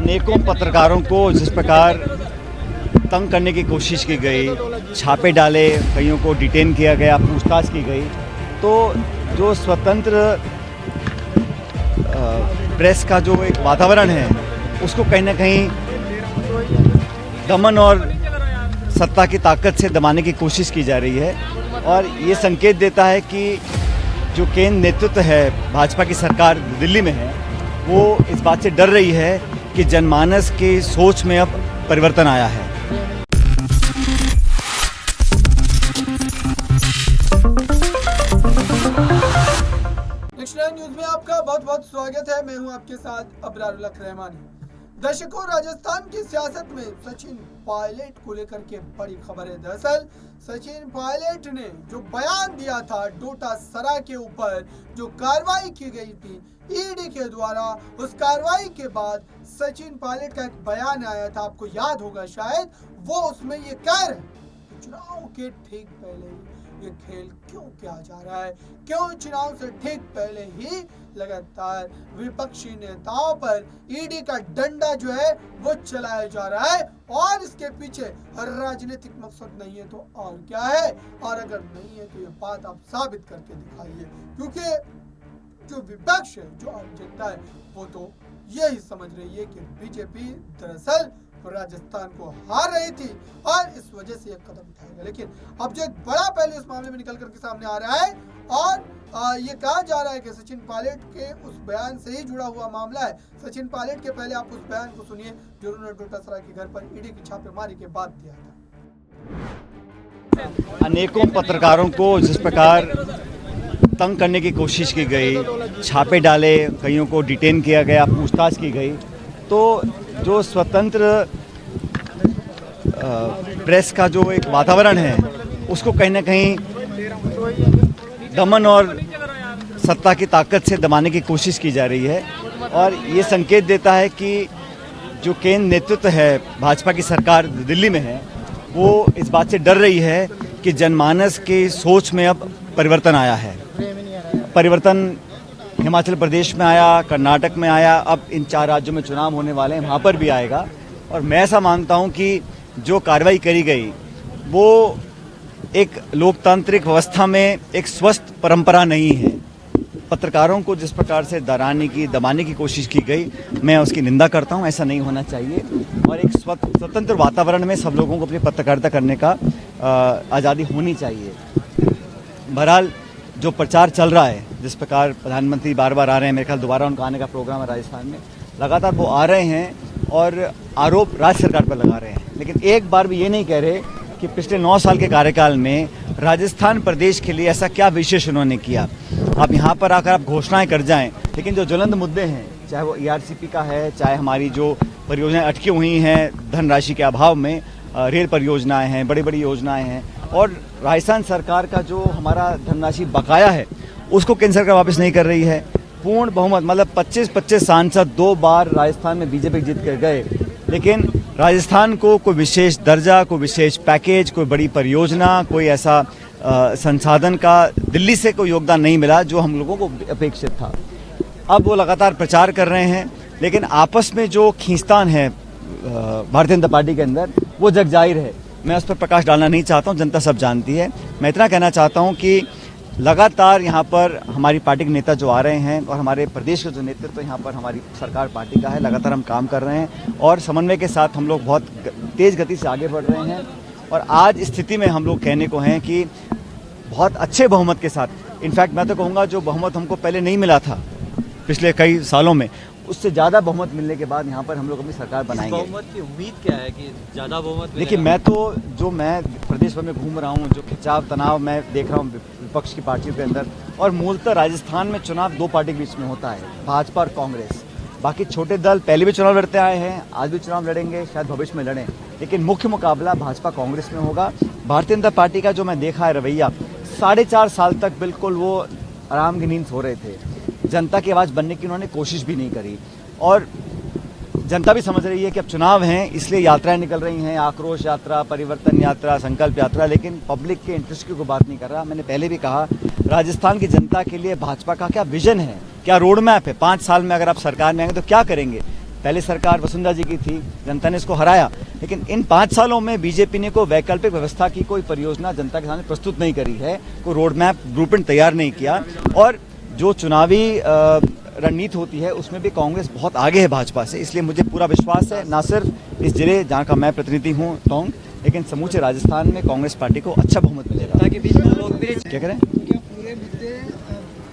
अनेकों पत्रकारों को जिस प्रकार तंग करने की कोशिश की गई, छापे डाले, कईयों को डिटेन किया गया, पूछताछ की गई, तो जो स्वतंत्र प्रेस का जो एक वातावरण है उसको कहीं ना कहीं दमन और सत्ता की ताकत से दबाने की कोशिश की जा रही है। और ये संकेत देता है कि जो केंद्र नेतृत्व है, भाजपा की सरकार दिल्ली में है, वो इस बात से डर रही है कि जनमानस की सोच में अब परिवर्तन आया है। नेशनल न्यूज में आपका बहुत बहुत स्वागत है। मैं हूं आपके साथ अबरारुल हक रहमानी। दर्शकों, राजस्थान की सियासत में सचिन पायलट को लेकर के बड़ी खबर है। दरअसल सचिन पायलट ने जो बयान दिया था डोटा सरा के ऊपर, जो कार्रवाई की गई थी ईडी के द्वारा, उस कार्रवाई के बाद सचिन पायलट का एक बयान आया था, आपको याद होगा शायद। वो उसमें ये कह रहे हैं चुनाव के ठीक पहले ये खेल क्यों किया जा रहा है, क्यों चुनाव से ठीक पहले ही लगातार विपक्षी नेताओं पर ईडी का डंडा जो है वो चलाया जा रहा है, और इसके पीछे राजनीतिक मकसद नहीं है तो और क्या है। और अगर नहीं है तो ये बात आप साबित करके दिखाइए, क्योंकि जो विपक्ष है, जो आम जनता है, वो तो यही समझ रही है कि बीजेपी दरअसल राजस्थान को हार रही थी और इस वजह से एक कदम उठाएगा। लेकिन अब जो एक बड़ा पहलू इस मामले में निकल करके सामने आ रहा है, और ये कहा जा रहा है कि सचिन पायलट के उस बयान से ही जुड़ा हुआ मामला है। सचिन पायलट के पहले आप उस बयान को सुनिए जो उन्होंने डोटा सरा के घर पर ईडी की छापेमारी के बाद दिया था। अनेकों पत्रकारों को जिस प्रकार तंग करने की कोशिश की गई, छापे डाले, कईयों को डिटेन किया गया, पूछताछ की गई, तो जो स्वतंत्र प्रेस का जो एक वातावरण है उसको कहीं ना कहीं दमन और सत्ता की ताकत से दबाने की कोशिश की जा रही है। और ये संकेत देता है कि जो केंद्र नेतृत्व है, भाजपा की सरकार दिल्ली में है, वो इस बात से डर रही है कि जनमानस की सोच में अब परिवर्तन आया है। परिवर्तन हिमाचल प्रदेश में आया, कर्नाटक में आया, अब इन 4 राज्यों में चुनाव होने वाले हैं, वहाँ पर भी आएगा। और मैं ऐसा मानता हूँ कि जो कार्रवाई करी गई वो एक लोकतांत्रिक व्यवस्था में एक स्वस्थ परंपरा नहीं है। पत्रकारों को जिस प्रकार से डराने की, दबाने की कोशिश की गई, मैं उसकी निंदा करता हूँ। ऐसा नहीं होना चाहिए और एक स्वतंत्र वातावरण में सब लोगों को अपनी पत्रकारिता करने का आज़ादी होनी चाहिए। बहरहाल जो प्रचार चल रहा है, जिस प्रकार प्रधानमंत्री बार बार आ रहे हैं, मेरे ख्याल दोबारा उनका आने का प्रोग्राम है राजस्थान में, लगातार वो आ रहे हैं और आरोप राज्य सरकार पर लगा रहे हैं, लेकिन एक बार भी ये नहीं कह रहे कि पिछले 9 साल के कार्यकाल में राजस्थान प्रदेश के लिए ऐसा क्या विशेष उन्होंने किया। आप यहाँ पर आकर आप घोषणाएं कर जाएं, लेकिन जो ज्वलंत मुद्दे हैं, चाहे वो ERCP का है, चाहे हमारी जो परियोजनाएं अटकी हुई हैं धनराशि के अभाव में, रेल परियोजनाएं हैं, बड़ी बड़ी योजनाएं हैं, और राजस्थान सरकार का जो हमारा धनराशि बकाया है उसको केंद्र सरकार वापस नहीं कर रही है। पूर्ण बहुमत मतलब 25 सांसद 2 बार राजस्थान में बीजेपी जीत कर गए, लेकिन राजस्थान को कोई विशेष दर्जा, कोई विशेष पैकेज, कोई बड़ी परियोजना, कोई ऐसा संसाधन का दिल्ली से कोई योगदान नहीं मिला जो हम लोगों को अपेक्षित था। अब वो लगातार प्रचार कर रहे हैं, लेकिन आपस में जो खींचतान है भारतीय जनता पार्टी के अंदर, वो जग जाहिर है। मैं उस पर प्रकाश डालना नहीं चाहता हूँ, जनता सब जानती है। मैं इतना कहना चाहता हूँ कि लगातार यहाँ पर हमारी पार्टी के नेता जो आ रहे हैं और हमारे प्रदेश का जो नेतृत्व यहाँ पर हमारी सरकार पार्टी का है, लगातार हम काम कर रहे हैं और समन्वय के साथ हम लोग बहुत तेज़ गति से आगे बढ़ रहे हैं। और आज स्थिति में हम लोग कहने को हैं कि बहुत अच्छे बहुमत के साथ, इनफैक्ट मैं तो कहूँगा जो बहुमत हमको पहले नहीं मिला था पिछले कई सालों में, उससे ज़्यादा बहुमत मिलने के बाद यहाँ पर हम लोग अपनी सरकार बनाएंगे। बहुमत की उम्मीद क्या है कि ज़्यादा बहुमत? देखिए, मैं प्रदेश भर में घूम रहा हूँ, जो खिंचाव तनाव मैं देख रहा हूँ विपक्ष की पार्टियों के अंदर, और मूलतः राजस्थान में चुनाव 2 पार्टी के बीच में होता है, भाजपा और कांग्रेस। बाकी छोटे दल पहले भी चुनाव लड़ते आए हैं, आज भी चुनाव लड़ेंगे, शायद भविष्य में लड़ें, लेकिन मुख्य मुकाबला भाजपा कांग्रेस में होगा। भारतीय जनता पार्टी का जो मैं देखा है रवैया, 4.5 साल तक बिल्कुल वो आराम की नींद सो रहे थे। जनता की आवाज़ बनने की उन्होंने कोशिश भी नहीं करी, और जनता भी समझ रही है कि अब चुनाव हैं, इसलिए यात्राएं निकल रही हैं, आक्रोश यात्रा, परिवर्तन यात्रा, संकल्प यात्रा, लेकिन पब्लिक के इंटरेस्ट की कोई बात नहीं कर रहा। मैंने पहले भी कहा, राजस्थान की जनता के लिए भाजपा का क्या विजन है, क्या रोड मैप है, 5 साल में अगर आप सरकार में आएंगे तो क्या करेंगे, पहले सरकार वसुंधरा जी की थी, जनता ने इसको हराया, लेकिन इन 5 सालों में बीजेपी ने कोई वैकल्पिक व्यवस्था की कोई परियोजना जनता के सामने प्रस्तुत नहीं करी है, कोई रोड मैप ब्लूप्रिंट तैयार नहीं किया। और जो चुनावी रणनीति होती है उसमें भी कांग्रेस बहुत आगे है भाजपा से, इसलिए मुझे पूरा विश्वास है, ना सिर्फ इस जिले जहाँ का मैं प्रतिनिधि हूँ टोंक, लेकिन समूचे राजस्थान में कांग्रेस पार्टी को अच्छा बहुमत मिलेगा। ताकि बीच में लोग भी क्या करें? क्या पूरे मुद्दे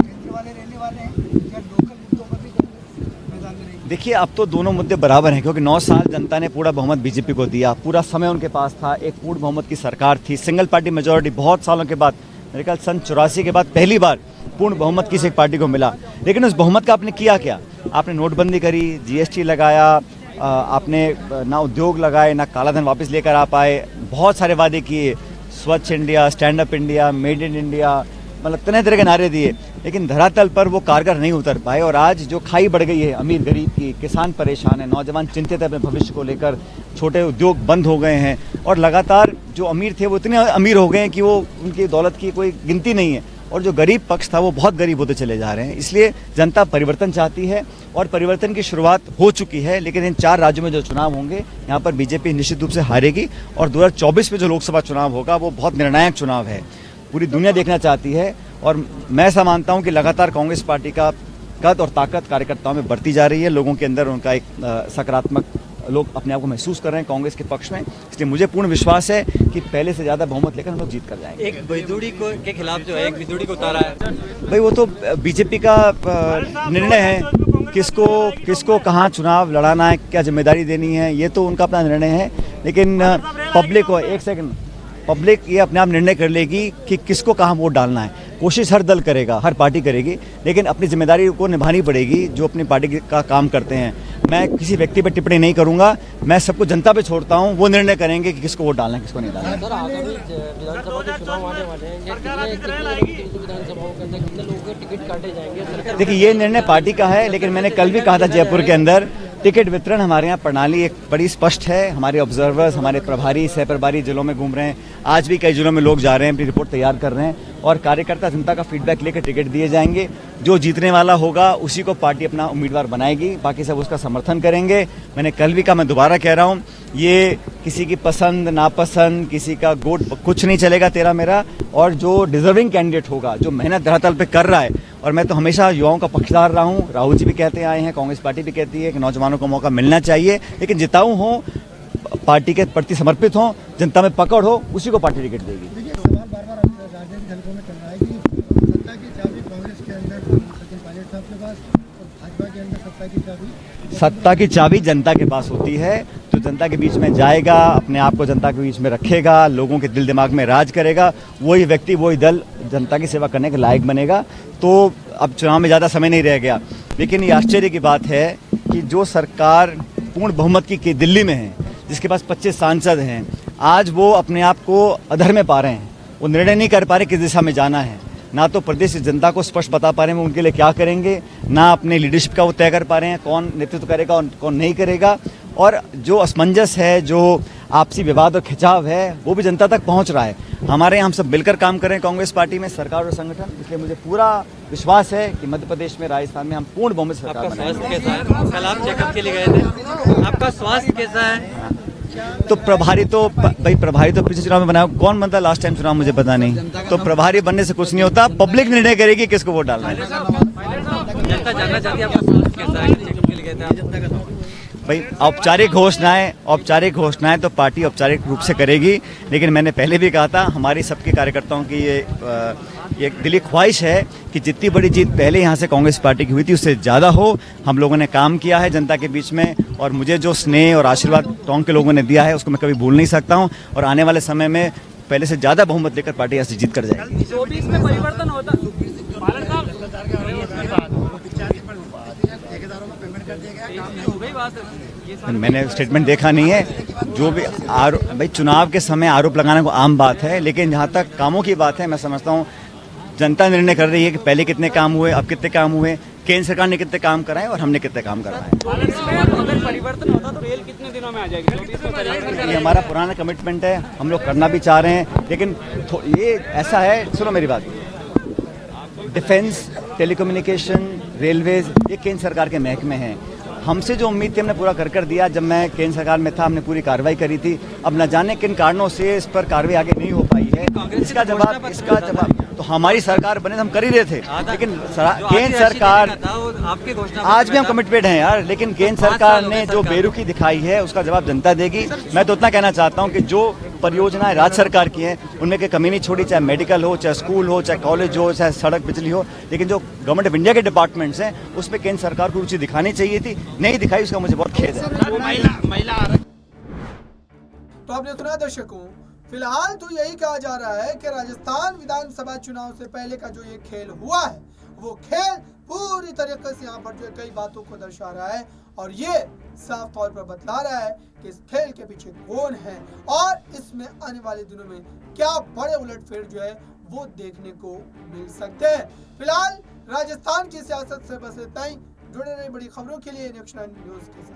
केंद्र वाले रहने वाले हैं या लोकल मुद्दों पर भी कांग्रेस मैदान में रहेगी? देखिए, अब तो दोनों मुद्दे बराबर हैं, क्योंकि 9 साल जनता ने पूरा बहुमत बीजेपी को दिया, पूरा समय उनके पास था, एक पूर्ण बहुमत की सरकार थी, सिंगल पार्टी मेजोरिटी बहुत सालों के बाद, मेरे ख्याल सन 84 के बाद पहली बार पूर्ण बहुमत किसी एक पार्टी को मिला। लेकिन उस बहुमत का आपने किया क्या? आपने नोटबंदी करी, जीएसटी लगाया, आपने ना उद्योग लगाए, ना कालाधन वापस लेकर आ पाए, बहुत सारे वादे किए, स्वच्छ India, stand up India, made in India, मतलब तरह तरह के नारे दिए, लेकिन धरातल पर वो कारगर नहीं उतर पाए। और आज जो खाई बढ़ गई है अमीर गरीब की, किसान परेशान है, नौजवान चिंतित है अपने भविष्य को लेकर, छोटे उद्योग बंद हो गए हैं, और लगातार जो अमीर थे वो इतने अमीर हो गए हैं कि वो उनकी दौलत की कोई गिनती नहीं है, और जो गरीब पक्ष था वो बहुत गरीब होते चले जा रहे हैं। इसलिए जनता परिवर्तन चाहती है, और परिवर्तन की शुरुआत हो चुकी है, लेकिन इन 4 राज्यों में जो चुनाव होंगे यहाँ पर बीजेपी निश्चित रूप से हारेगी, और 2024 में जो लोकसभा चुनाव होगा वो बहुत निर्णायक चुनाव है, पूरी दुनिया देखना चाहती है। और मैं ऐसा मानता हूँ कि लगातार कांग्रेस पार्टी का कद और ताकत कार्यकर्ताओं में बढ़ती जा रही है, लोगों के अंदर उनका एक सकारात्मक, लोग अपने आप को महसूस कर रहे हैं कांग्रेस के पक्ष में, इसलिए मुझे पूर्ण विश्वास है कि पहले से ज़्यादा बहुमत लेकर हम लोग जीत कर जाएंगे। एक बिदुड़ी को के खिलाफ जो है, एक बिदुड़ी को उतारा है भाई, वो तो बीजेपी का निर्णय है, किसको कहाँ चुनाव लड़ाना है, क्या जिम्मेदारी देनी है, ये तो उनका अपना निर्णय है। लेकिन पब्लिक को, एक सेकंड, पब्लिक ये अपने आप निर्णय कर लेगी कि किसको कहाँ वोट डालना है। कोशिश हर दल करेगा, हर पार्टी करेगी, लेकिन अपनी जिम्मेदारी को निभानी पड़ेगी जो अपनी पार्टी का काम करते हैं। मैं किसी व्यक्ति पर टिप्पणी नहीं करूंगा, मैं सबको जनता पे छोड़ता हूं, वो निर्णय करेंगे कि किसको वोट डालना है, किसको नहीं डालना है। सर, आगामी विधानसभा के चुनाव आने वाले हैं, कितने विधानसभाओं के अंदर कितने लोगों के टिकट काटे जाएंगे? देखिए, ये निर्णय पार्टी का है, लेकिन मैंने कल भी कहा था जयपुर के अंदर, टिकट वितरण हमारे यहाँ प्रणाली एक बड़ी स्पष्ट है। हमारे ऑब्जर्वर्स, हमारे प्रभारी, सह प्रभारी जिलों में घूम रहे हैं, आज भी कई जिलों में लोग जा रहे हैं, अपनी रिपोर्ट तैयार कर रहे हैं, और कार्यकर्ता जनता का फीडबैक लेकर टिकट दिए जाएंगे। जो जीतने वाला होगा उसी को पार्टी अपना उम्मीदवार बनाएगी, बाकी सब उसका समर्थन करेंगे। मैंने कल भी कहा, मैं दोबारा कह रहा हूँ, ये किसी की पसंद नापसंद, किसी का गोट कुछ नहीं चलेगा तेरा मेरा, और जो डिजर्विंग कैंडिडेट होगा, जो मेहनत धरातल पे कर रहा है, और मैं तो हमेशा युवाओं का पक्षधर रहा हूँ, राहुल जी भी कहते आए हैं, कांग्रेस पार्टी भी कहती है कि नौजवानों को मौका मिलना चाहिए, लेकिन जिताऊ हो, पार्टी के प्रति समर्पित हो, जनता में पकड़ हो, उसी को पार्टी टिकट देगी। देखिए, सवाल बार-बार राजनीतिक हलकों में चल रहा है कि सत्ता की चाबी कांग्रेस के अंदर सचिन पायलट साहब के पास, और भाजपा के अंदर सत्ता की चाबी जनता के पास होती है। तो जनता के बीच में जाएगा, अपने आप को जनता के बीच में रखेगा, लोगों के दिल दिमाग में राज करेगा, वही व्यक्ति, वही दल जनता की सेवा करने के लायक बनेगा। तो अब चुनाव में ज़्यादा समय नहीं रह गया, लेकिन ये आश्चर्य की बात है कि जो सरकार पूर्ण बहुमत की दिल्ली में है, जिसके पास 25 सांसद हैं, आज वो अपने आप को अधर में पा रहे हैं, वो निर्णय नहीं कर पा रहे किस दिशा में जाना है, ना तो प्रदेश की जनता को स्पष्ट बता पा रहे हैं वो उनके लिए क्या करेंगे, ना अपने लीडरशिप का वो तय कर पा रहे हैं कौन नेतृत्व करेगा और कौन नहीं करेगा, और जो असमंजस है, जो आपसी विवाद और खिंचाव है, वो भी जनता तक पहुंच रहा है। हमारे यहाँ हम सब मिलकर काम कर रहे हैं कांग्रेस पार्टी में, सरकार और संगठन, इसलिए मुझे पूरा विश्वास है कि मध्य प्रदेश में, राजस्थान में हम पूर्ण बहुमत सरकार आपका स्वास्थ्य बनाएंगे। कैसा है? कल आप चेकअप के लिए गए थे, आपका स्वास्थ्य कैसा है? तो प्रभारी तो पिछले चुनाव में बनाया, कौन बनता लास्ट टाइम चुनाव मुझे पता नहीं, तो प्रभारी बनने से कुछ नहीं होता, पब्लिक निर्णय करेगी किसको वोट डालना है। जनता जानना चाहती है आपका स्वास्थ्य कैसा है, चेकअप के लिए गए थे आप? भाई औपचारिक घोषणाएं तो पार्टी औपचारिक रूप से करेगी, लेकिन मैंने पहले भी कहा था, हमारी सबके कार्यकर्ताओं की ये दिली ख्वाहिश है कि जितनी बड़ी जीत पहले यहाँ से कांग्रेस पार्टी की हुई थी उससे ज़्यादा हो। हम लोगों ने काम किया है जनता के बीच में, और मुझे जो स्नेह और आशीर्वाद टोंक के लोगों ने दिया है उसको मैं कभी भूल नहीं सकता हूँ, और आने वाले समय में पहले से ज़्यादा बहुमत लेकर पार्टी यहाँ से जीत कर जाएगी। 24 में परिवर्तन होता मैंने स्टेटमेंट देखा नहीं है, जो भी भाई चुनाव के समय आरोप लगाना को आम बात है, लेकिन जहाँ तक कामों की बात है, मैं समझता हूँ जनता निर्णय कर रही है कि पहले कितने काम हुए, अब कितने काम हुए, केंद्र सरकार ने कितने काम कराए और हमने कितने काम कराए। अगर परिवर्तन होता तो रेल कितने दिनों में आ जाएगी? ये हमारा पुराना कमिटमेंट है, हम लोग करना भी चाह रहे हैं, लेकिन ये ऐसा है, सुनो मेरी बात, डिफेंस, टेलीकम्युनिकेशन, रेलवेज, ये केंद्र सरकार के महकमे हैं। हमसे जो उम्मीद थी हमने पूरा कर दिया। जब मैं केंद्र सरकार में था हमने पूरी कार्रवाई करी थी। अब न जाने किन कारणों से इस पर कार्रवाई आगे नहीं हो पाई है। इसका जवाब तो हमारी सरकार बने तो हम कर ही रहे थे, लेकिन केंद्र सरकार आपकी घोषणा आज भी हम कमिटेड हैं यार, लेकिन केंद्र सरकार ने जो बेरुखी दिखाई है उसका जवाब जनता देगी। मैं तो उतना कहना चाहता हूं कि जो परियोजनाएं राज्य सरकार की हैं उनमें कोई कमी नहीं छोड़ी, चाहे मेडिकल हो, चाहे स्कूल हो, चाहे कॉलेज हो, चाहे सड़क बिजली हो, लेकिन जो गवर्नमेंट ऑफ इंडिया के डिपार्टमेंट्स हैं उसमें केंद्र सरकार को रुचि दिखानी चाहिए थी, नहीं दिखाई, उसका मुझे बहुत खेद है। तो आपने सुना दर्शकों, फिलहाल तो यही कहा जा रहा है कि राजस्थान विधानसभा चुनाव से पहले का जो ये खेल हुआ है वो खेल पूरी तरीके से यहाँ पर जो कई बातों को दर्शा रहा है और ये साफ तौर पर बतला रहा है कि इस खेल के पीछे कौन है और इसमें आने वाले दिनों में क्या बड़े उलटफेर जो है वो देखने को मिल सकते हैं। फिलहाल राजस्थान की सियासत से बस इतना ही। जुड़े रहे बड़ी खबरों के लिए नेक्स्ट 9 न्यूज के साथ।